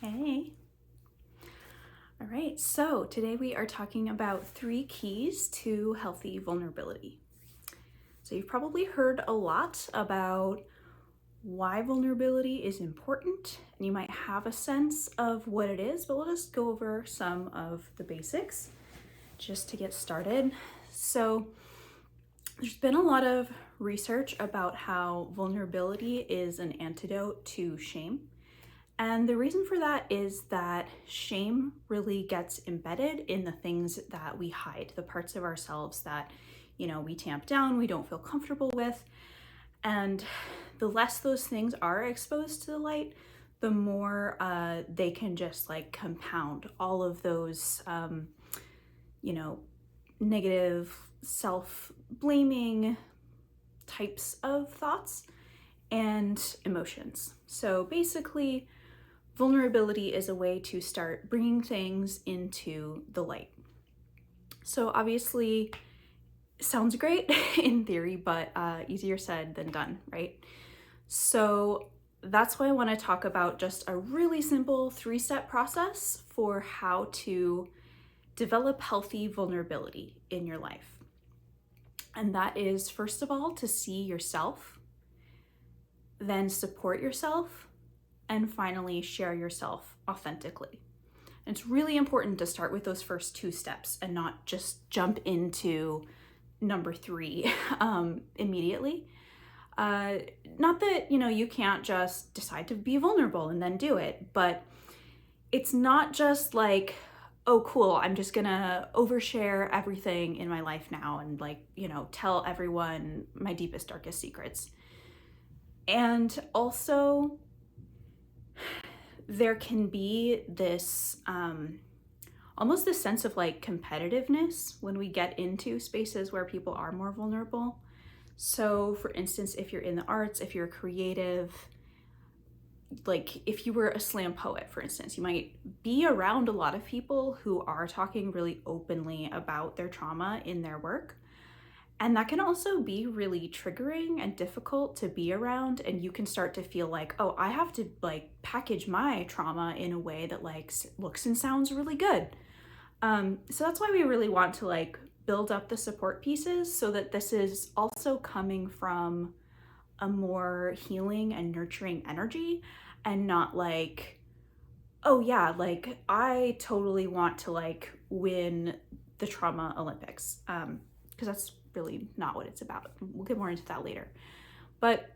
Hey. All right, so today we are talking about 3 keys to healthy vulnerability. So you've probably heard a lot about why vulnerability is important, and you might have a sense of what it is, but we'll just go over some of the basics just to get started. So there's been a lot of research about how vulnerability is an antidote to shame. And the reason for that is that shame really gets embedded in the things that we hide, the parts of ourselves that, we tamp down, we don't feel comfortable with. And the less those things are exposed to the light, the more they can just like compound all of those, negative self-blaming types of thoughts and emotions. So basically, vulnerability is a way to start bringing things into the light. So obviously, sounds great in theory, but easier said than done, right? So that's why I want to talk about just a really simple 3-step process for how to develop healthy vulnerability in your life. And that is, first of all, to see yourself, then support yourself, and finally share yourself authentically. And it's really important to start with those first 2 steps and not just jump into number 3 immediately. Not that, you can't just decide to be vulnerable and then do it, but it's not just like, oh, cool, I'm just gonna overshare everything in my life now and tell everyone my deepest, darkest secrets. And also, there can be this almost this sense of like competitiveness when we get into spaces where people are more vulnerable. So for instance, if you're in the arts, if you're creative, like if you were a slam poet, for instance, you might be around a lot of people who are talking really openly about their trauma in their work. And that can also be really triggering and difficult to be around. And you can start to feel like, oh, I have to like package my trauma in a way that like looks and sounds really good. So that's why we really want to like build up the support pieces so that this is also coming from a more healing and nurturing energy and not like, oh yeah, like I totally want to like win the trauma Olympics. Because that's really not what it's about. We'll get more into that later. But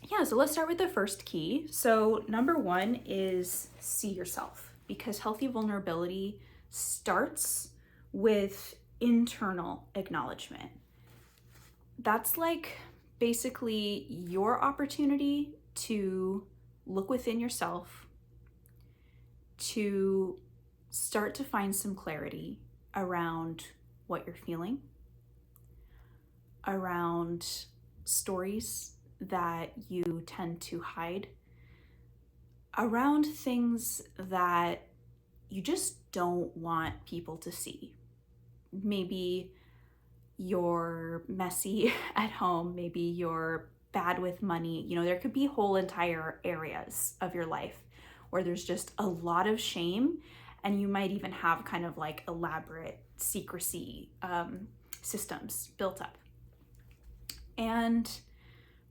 yeah, so let's start with the first key. So number 1 is see yourself, because healthy vulnerability starts with internal acknowledgement. That's like basically your opportunity to look within yourself, to start to find some clarity around what you're feeling, around stories that you tend to hide, around things that you just don't want people to see. Maybe you're messy at home, maybe you're bad with money. There could be whole entire areas of your life where there's just a lot of shame, and you might even have kind of like elaborate secrecy systems built up. And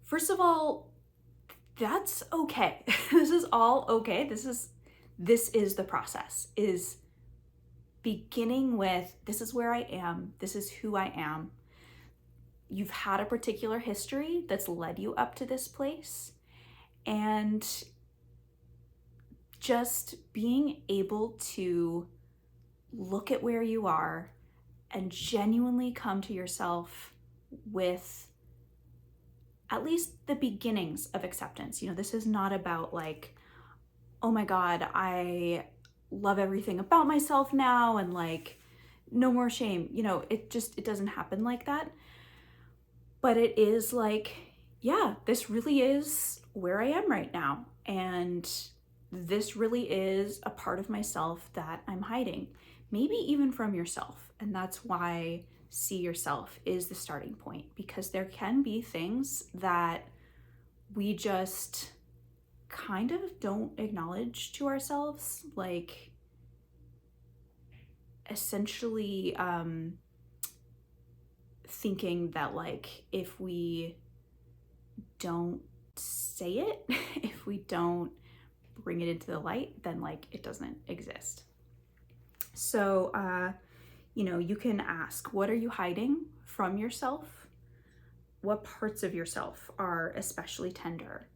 first of all, that's okay. This is all okay. This is the process, is beginning with, this is where I am, this is who I am. You've had a particular history that's led you up to this place, and just being able to look at where you are and genuinely come to yourself with at least the beginnings of acceptance. This is not about like, oh my God, I love everything about myself now and like no more shame. It doesn't happen like that. But it is like, yeah, this really is where I am right now. And this really is a part of myself that I'm hiding, maybe even from yourself. And that's why see yourself is the starting point, because there can be things that we just kind of don't acknowledge to ourselves, like essentially thinking that like if we don't say it, if we don't bring it into the light, then like it doesn't exist. So you can ask, what are you hiding from yourself? What parts of yourself are especially tender?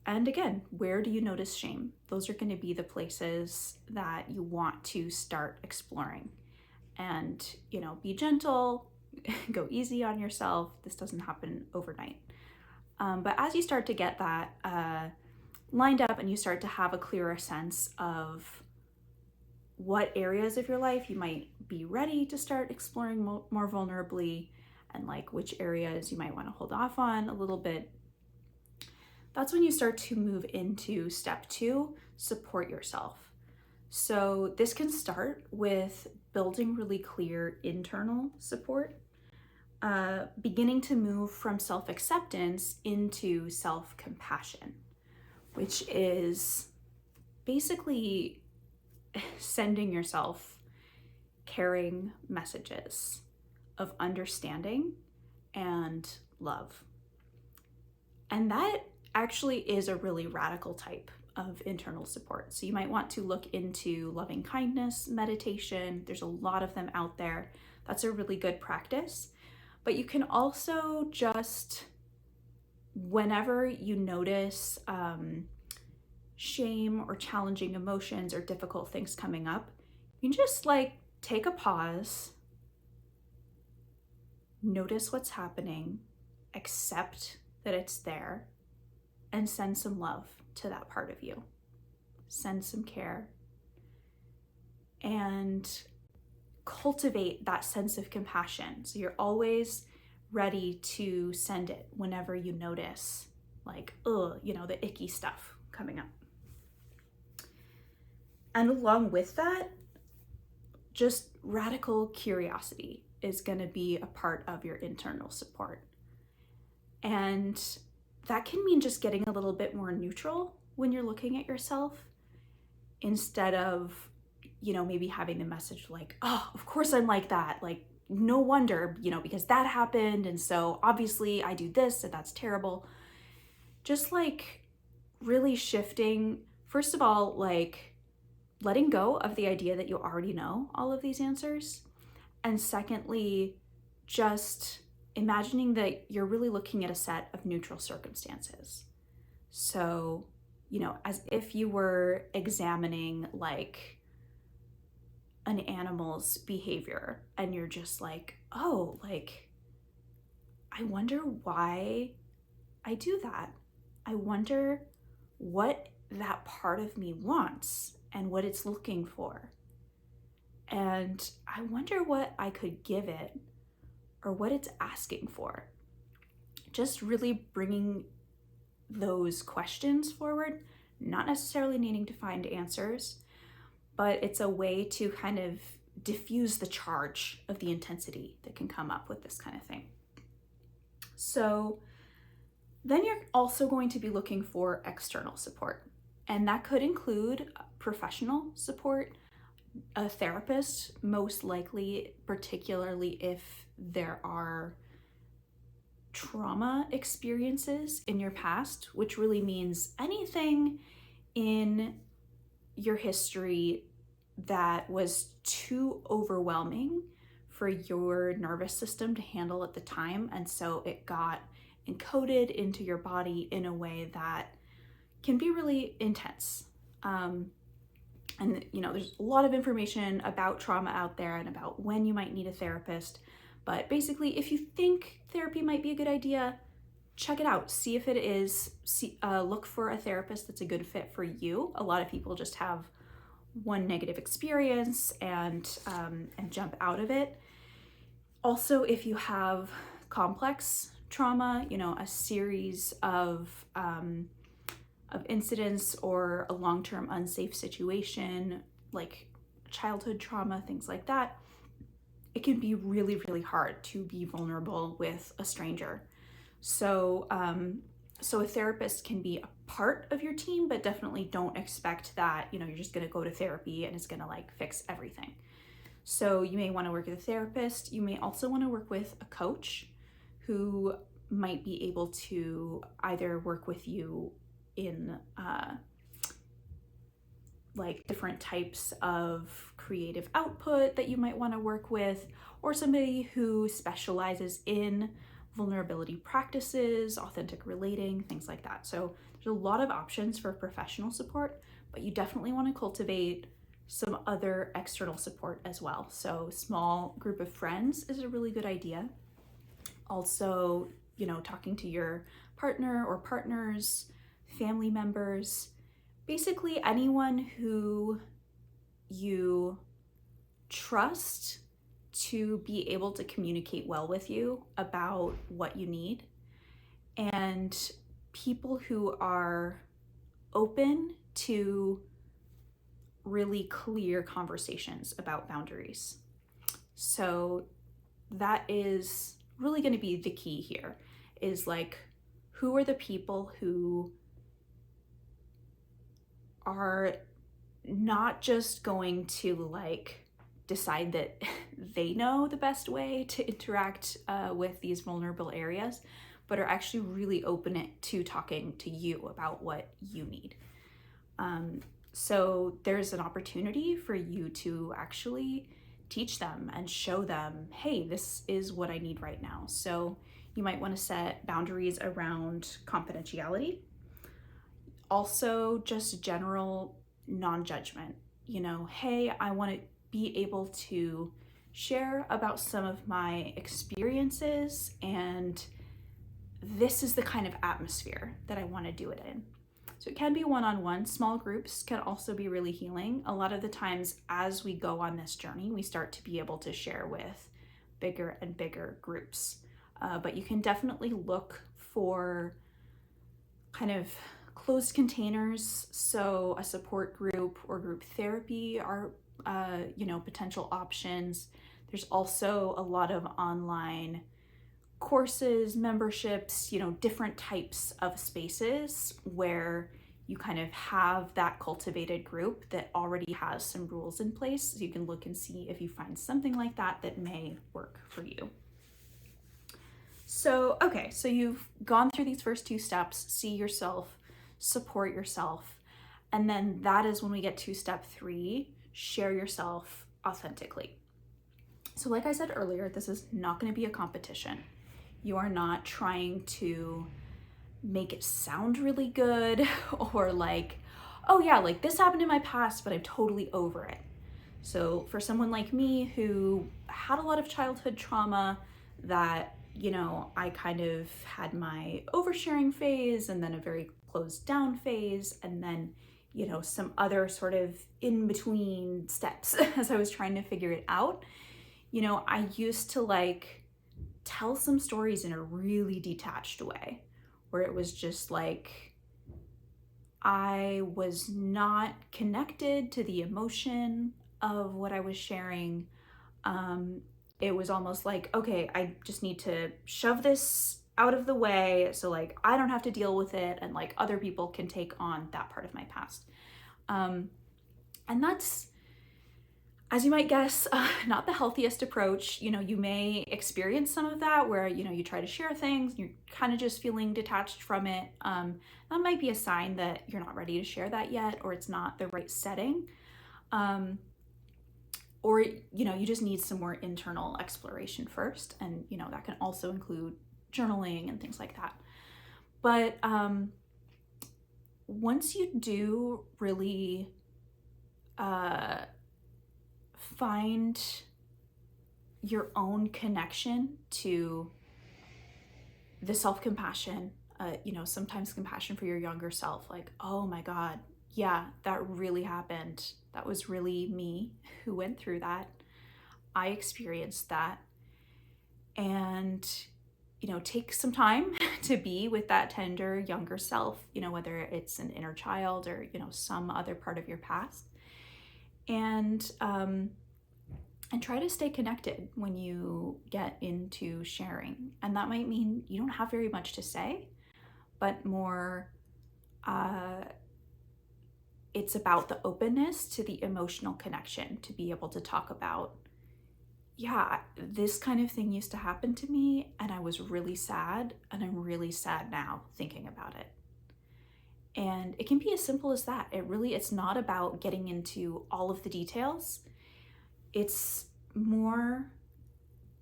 And again, where do you notice shame? Those are going to be the places that you want to start exploring. And be gentle, go easy on yourself. This doesn't happen overnight. But as you start to get that lined up and you start to have a clearer sense of what areas of your life you might be ready to start exploring more vulnerably, and like which areas you might want to hold off on a little bit, that's when you start to move into step 2, support yourself. So this can start with building really clear internal support, beginning to move from self-acceptance into self-compassion, which is basically sending yourself caring messages of understanding and love. And that actually is a really radical type of internal support. So you might want to look into loving kindness meditation. There's a lot of them out there. That's a really good practice. But you can also just, whenever you notice shame or challenging emotions or difficult things coming up, you can just like take a pause, notice what's happening, accept that it's there, and send some love to that part of you. Send some care and cultivate that sense of compassion. So you're always ready to send it whenever you notice like, the icky stuff coming up. And along with that, just radical curiosity is going to be a part of your internal support. And that can mean just getting a little bit more neutral when you're looking at yourself, instead of, maybe having the message like, oh, of course I'm like that. Like, no wonder, because that happened. And so obviously I do this and that's terrible. Just like really shifting, first of all, like letting go of the idea that you already know all of these answers. And secondly, just imagining that you're really looking at a set of neutral circumstances. So, as if you were examining like an animal's behavior, and you're just like, oh, like, I wonder why I do that. I wonder what that part of me wants and what it's looking for. And I wonder what I could give it or what it's asking for. Just really bringing those questions forward, not necessarily needing to find answers, but it's a way to kind of diffuse the charge of the intensity that can come up with this kind of thing. So then you're also going to be looking for external support. And that could include professional support, a therapist, most likely, particularly if there are trauma experiences in your past, which really means anything in your history that was too overwhelming for your nervous system to handle at the time. And so it got encoded into your body in a way that can be really intense. And there's a lot of information about trauma out there and about when you might need a therapist. But basically, if you think therapy might be a good idea, check it out. See if it is. Look for a therapist that's a good fit for you. A lot of people just have one negative experience and jump out of it. Also, if you have complex trauma, a series of incidents or a long-term unsafe situation, like childhood trauma, things like that, it can be really, really hard to be vulnerable with a stranger. So So a therapist can be a part of your team, but definitely don't expect that, you're just going to go to therapy and it's going to like fix everything. So you may want to work with a therapist. You may also want to work with a coach who might be able to either work with you in like different types of creative output that you might want to work with, or somebody who specializes in vulnerability practices, authentic relating, things like that. So there's a lot of options for professional support, but you definitely want to cultivate some other external support as well. So small group of friends is a really good idea. Also, talking to your partner or partners, family members, basically anyone who you trust to be able to communicate well with you about what you need, and people who are open to really clear conversations about boundaries. So that is really going to be the key here, is like, who are the people who are not just going to like decide that they know the best way to interact with these vulnerable areas, but are actually really open to talking to you about what you need. So there's an opportunity for you to actually teach them and show them, hey, this is what I need right now. So you might want to set boundaries around confidentiality. Also, just general non-judgment. Hey, I want to be able to share about some of my experiences, and this is the kind of atmosphere that I want to do it in. So it can be one-on-one. Small groups can also be really healing. A lot of the times as we go on this journey, we start to be able to share with bigger and bigger groups. But you can definitely look for kind of closed containers. So a support group or group therapy are, potential options. There's also a lot of online courses, memberships, different types of spaces where you kind of have that cultivated group that already has some rules in place. So you can look and see if you find something like that that may work for you. So, okay, so you've gone through these first two steps: see yourself, support yourself. And then that is when we get to step 3, share yourself authentically. So like I said earlier, this is not going to be a competition. You are not trying to make it sound really good or like, oh yeah, like this happened in my past, but I'm totally over it. So for someone like me who had a lot of childhood trauma that, I kind of had my oversharing phase and then a very closed down phase, and then, some other sort of in between steps as I was trying to figure it out. I used to like tell some stories in a really detached way, where it was just like I was not connected to the emotion of what I was sharing. It was almost like, okay, I just need to shove this out of the way so like I don't have to deal with it, and like other people can take on that part of my past. And that's, as you might guess, not the healthiest approach. You may experience some of that where, you try to share things, you're kind of just feeling detached from it. That might be a sign that you're not ready to share that yet, or it's not the right setting. Or, you just need some more internal exploration first. And, that can also include journaling and things like that. But once you do really find your own connection to the self-compassion, sometimes compassion for your younger self, like, oh my God, yeah, that really happened. That was really me who went through that. I experienced that. And, take some time to be with that tender younger self, whether it's an inner child or, some other part of your past. And try to stay connected when you get into sharing. And that might mean you don't have very much to say, but more, it's about the openness to the emotional connection, to be able to talk about, yeah, this kind of thing used to happen to me and I was really sad, and I'm really sad now thinking about it. And it can be as simple as that. It's not about getting into all of the details. It's more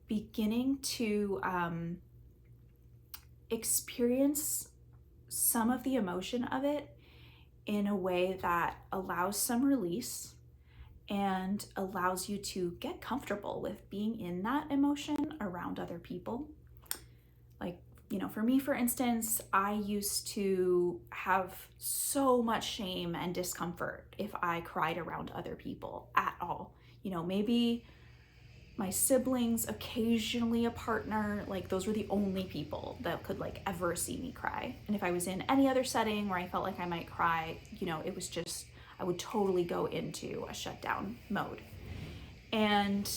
beginning to experience some of the emotion of it in a way that allows some release and allows you to get comfortable with being in that emotion around other people. Like, for me, for instance, I used to have so much shame and discomfort if I cried around other people at all. Maybe my siblings, occasionally a partner, like those were the only people that could like ever see me cry. And if I was in any other setting where I felt like I might cry, it was just, I would totally go into a shutdown mode. And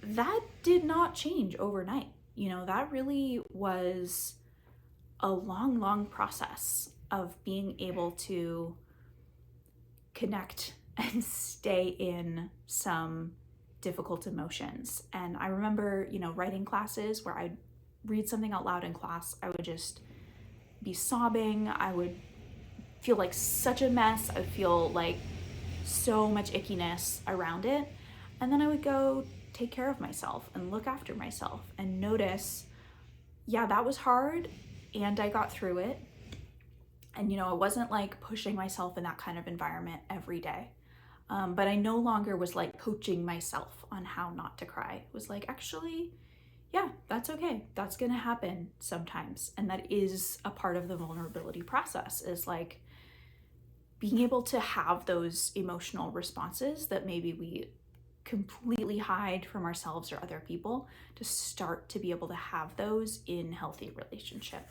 that did not change overnight. That really was a long, long process of being able to connect and stay in some difficult emotions. And I remember, writing classes where I'd read something out loud in class, I would just be sobbing. I would feel like such a mess. I would feel like so much ickiness around it. And then I would go take care of myself and look after myself and notice, yeah, that was hard and I got through it. And, I wasn't like pushing myself in that kind of environment every day. But I no longer was like coaching myself on how not to cry. It was like, actually, yeah, that's okay. That's going to happen sometimes. And that is a part of the vulnerability process, is like being able to have those emotional responses that maybe we completely hide from ourselves or other people, to start to be able to have those in healthy relationship.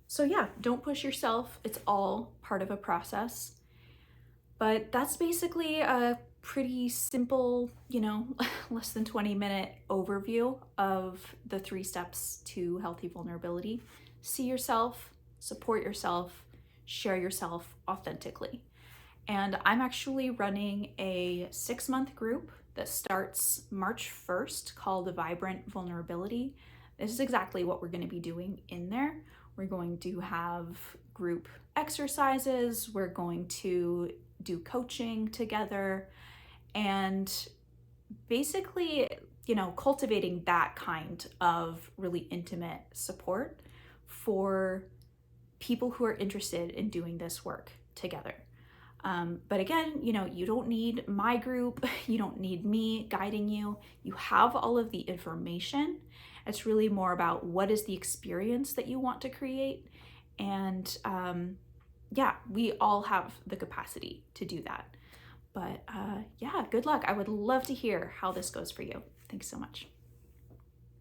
So yeah, don't push yourself. It's all part of a process. But that's basically a pretty simple, less than 20-minute overview of the 3 steps to healthy vulnerability. See yourself, support yourself, share yourself authentically. And I'm actually running a 6-month group that starts March 1st called Vibrant Vulnerability. This is exactly what we're going to be doing in there. We're going to have group exercises. We're going to do coaching together, and basically, cultivating that kind of really intimate support for people who are interested in doing this work together. But again, you don't need my group, you don't need me guiding you. You have all of the information. It's really more about what is the experience that you want to create. And yeah, we all have the capacity to do that. But yeah, good luck. I would love to hear how this goes for you. Thanks so much.